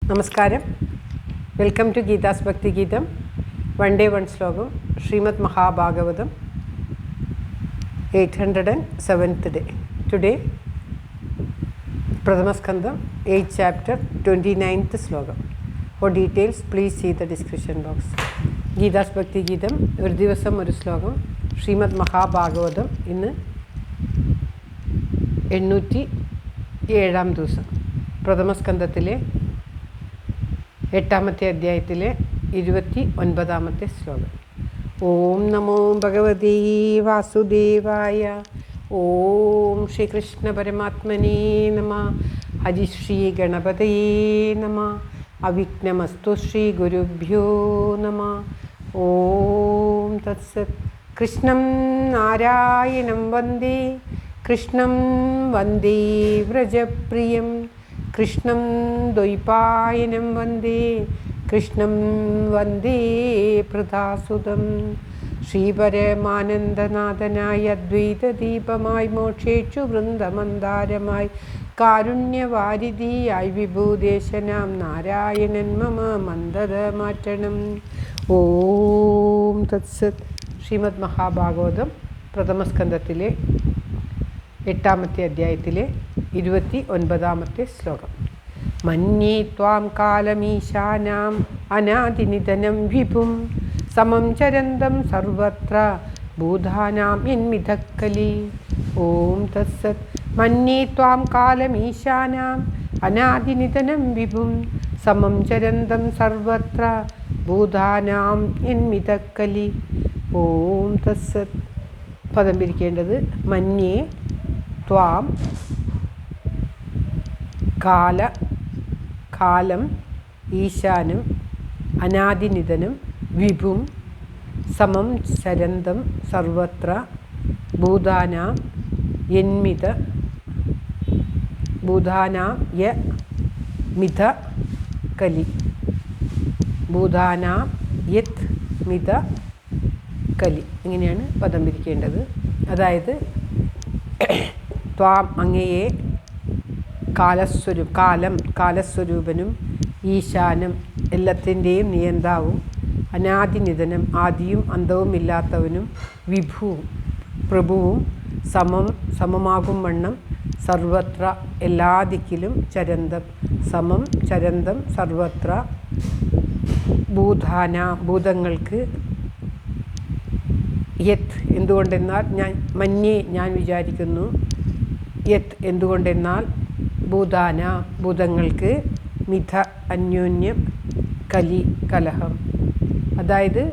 നമസ്കാരം. Welcome to Geetha's ഭക്തി ഗീതം. വൺ ഡേ വൺ ശ്ലോകം. Shrimad Mahabhagavatam 807th day. Today, Pradhamaskandam 8th chapter 29th ശ്ലോകം. For details, please see the description box. Geetha's ഭക്തി ഗീതം ഒരു ദിവസം ഒരു ശ്ലോകം. ശ്രീമദ് മഹാഭാഗവതം ഇന്ന് 807 ദിവസം. പ്രഥമസ്കന്ധത്തിലെ 8ാമത്തെ അധ്യായത്തിലെ 29ാമത്തെ ശ്ലോകം. ഓം നമോ ഭഗവതേ വാസുദേവായ. ഓം ശ്രീകൃഷ്ണ പരമാത്മനേ നമഃ. ഹരിശ്രീ ഗണപതയേ നമഃ. അവിഘ്നമസ്തു ശ്രീ ഗുരുഭ്യോ നമഃ. ഓം തത്സത്. കൃഷ്ണം നാരായണം വന്ദേ കൃഷ്ണം വന്ദേ വ്രജപ്രിയം കൃഷ്ണം ദ്വൈപായനം വന്ദേ കൃഷ്ണം വന്ദേ പ്രദാസുതം. ശ്രീപരമാനന്ദനാഥനായ അദ്വൈതദീപമായി മോക്ഷേക്ഷു വൃന്ദമന്ദാരമായി കാരുണ്യവാരിധിയായി വിഭൂദേശനാം നാരായണൻ മമ മന്ദത മാറ്റണം. ഓം തത്സത്. ശ്രീമദ് മഹാഭാഗവതം പ്രഥമസ്കന്ധത്തിലെ 8ാമത്തെ അധ്യായത്തിലെ 29ാമത്തെ ശ്ലോകം. മന്യേ ത്വാം കാലമീശാനാം അനാദിനിധനം വിഭും സമം ചരന്തം സർവത്ര ഭൂതാനാം യന്മിധക്കലി. ഓം തത്സത്. മന്യേ ത്വാം കാലമീശാനാം അനാദിനിധനം വിഭും സമം ചരന്തം സർവത്ര ഭൂതാനാം യന്മിധക്കലി. ഓം തത്സത്. പദം പിരിക്കേണ്ടത് മന്യേ ത്വാം കാലം ഈശാനം അനാദിനിധനം വിഭും സമം ചരന്തം സർവത്ര ഭൂതാനാം യന്മിത ഭൂതാനാം യ മിഥ കലി. ഭൂതാനാം യത് മിഥ കലി. ഇങ്ങനെയാണ് പദം പിരിക്കേണ്ടത്. അതായത് ത്വാം അങ്ങയെ കാലസ്വരൂപനും ഈശാനം എല്ലാത്തിൻ്റെയും നിയന്താവും അനാദിനിധനം ആദിയും അന്തവും ഇല്ലാത്തവനും വിഭുവും പ്രഭുവും സമമാകും വണ്ണം സർവത്ര എല്ലാ ദിക്കിലും സമം ചരന്തം സർവത്ര ഭൂതങ്ങൾക്ക് യത് എന്തുകൊണ്ടെന്നാൽ ഞാൻ വിചാരിക്കുന്നു. യത് എന്തുകൊണ്ടെന്നാൽ ഭൂതങ്ങൾക്ക് മിഥ അന്യോന്യം കലഹം. അതായത്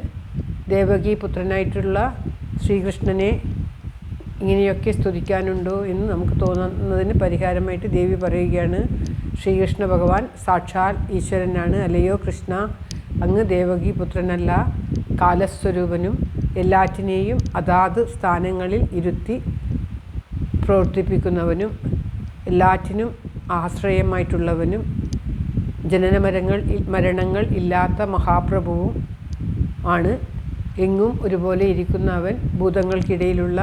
ദേവകി പുത്രനായിട്ടുള്ള ശ്രീകൃഷ്ണനെ ഇങ്ങനെയൊക്കെ സ്തുതിക്കാനുണ്ടോ എന്ന് നമുക്ക് തോന്നുന്നതിന് പരിഹാരമായിട്ട് ദേവി പറയുകയാണ്, ശ്രീകൃഷ്ണ ഭഗവാൻ സാക്ഷാൽ ഈശ്വരനാണ്. അല്ലയോ കൃഷ്ണ, അങ്ങ് ദേവകി പുത്രനല്ല, കാലസ്വരൂപനും എല്ലാറ്റിനെയും അതാത് സ്ഥാനങ്ങളിൽ ഇരുത്തി പ്രവർത്തിപ്പിക്കുന്നവനും എല്ലാറ്റിനും ആശ്രയമായിട്ടുള്ളവനും മരണങ്ങൾ ഇല്ലാത്ത മഹാപ്രഭുവും ആണ്. എങ്ങും ഒരുപോലെ ഇരിക്കുന്ന അവൻ ഭൂതങ്ങൾക്കിടയിലുള്ള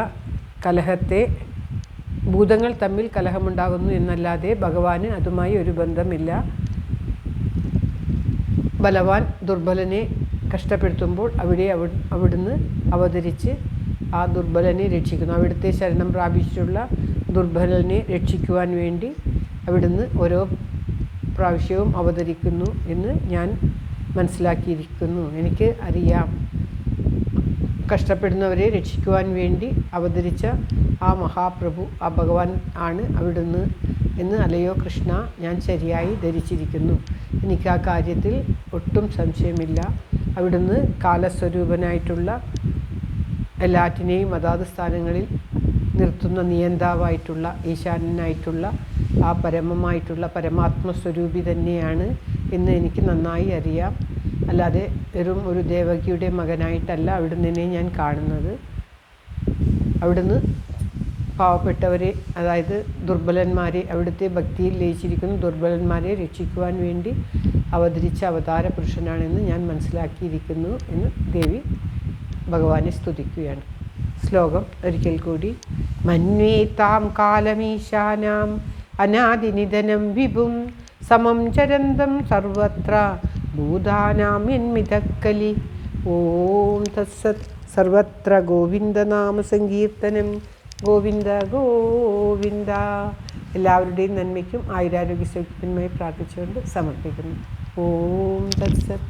ഭൂതങ്ങൾ തമ്മിൽ കലഹമുണ്ടാകുന്നു എന്നല്ലാതെ ഭഗവാന് അതുമായി ഒരു ബന്ധമില്ല. ബലവാൻ ദുർബലനെ കഷ്ടപ്പെടുത്തുമ്പോൾ അവിടുന്ന് അവതരിച്ച് ആ ദുർബലനെ രക്ഷിക്കുന്നു. അവിടുത്തെ ശരണം പ്രാപിച്ചിട്ടുള്ള ദുർബലനെ രക്ഷിക്കുവാൻ വേണ്ടി അവിടുന്ന് ഓരോ പ്രാവശ്യവും അവതരിക്കുന്നു എന്ന് ഞാൻ മനസ്സിലാക്കിയിരിക്കുന്നു. എനിക്ക് അറിയാം, കഷ്ടപ്പെടുന്നവരെ രക്ഷിക്കുവാൻ വേണ്ടി അവതരിച്ച ആ മഹാപ്രഭു, ആ ഭഗവാൻ ആണ് അവിടുന്ന് എന്ന് അല്ലയോ കൃഷ്ണ ഞാൻ ശരിയായി ധരിച്ചിരിക്കുന്നു. എനിക്ക് ആ കാര്യത്തിൽ ഒട്ടും സംശയമില്ല. അവിടുന്ന് കാലസ്വരൂപനായിട്ടുള്ള എല്ലാറ്റിനെയും അതാത് സ്ഥാനങ്ങളിൽ നിർത്തുന്ന നിയന്താവായിട്ടുള്ള ഈശാനനായിട്ടുള്ള ആ പരമാത്മസ്വരൂപി തന്നെയാണ് എന്ന് എനിക്ക് നന്നായി അറിയാം. അല്ലാതെ വെറും ഒരു ദേവകിയുടെ മകനായിട്ടല്ല അവിടുന്ന് ഞാൻ കാണുന്നത്. അവിടുന്ന് പാവപ്പെട്ടവരെ, അതായത് ദുർബലന്മാരെ, അവിടുത്തെ ഭക്തിയിൽ ലയിച്ചിരിക്കുന്ന ദുർബലന്മാരെ രക്ഷിക്കുവാൻ വേണ്ടി അവതരിച്ച അവതാര പുരുഷനാണെന്ന് ഞാൻ മനസ്സിലാക്കിയിരിക്കുന്നു എന്ന് ദേവി ഭഗവാനെ സ്തുതിക്കുകയാണ്. ശ്ലോകം ഒരിക്കൽ കൂടി. മന്വേ താം കാലമീശാനാം അനാദിനിധനം വിഭും സമം ചരന്തം സർവത്ര ഭൂതാനാമ്യന്മിതക്കലി. ഓം തത്സത്. സർവത്ര ഗോവിന്ദനാമസങ്കീർത്തനം. ഗോവിന്ദ ഗോവിന്ദ. എല്ലാവരുടെയും നന്മയ്ക്കും ആയുരാരോഗ്യ സൗഖ്യത്തിനുമായി പ്രാർത്ഥിച്ചുകൊണ്ട് സമർപ്പിക്കുന്നു. ഓം തത്സത്.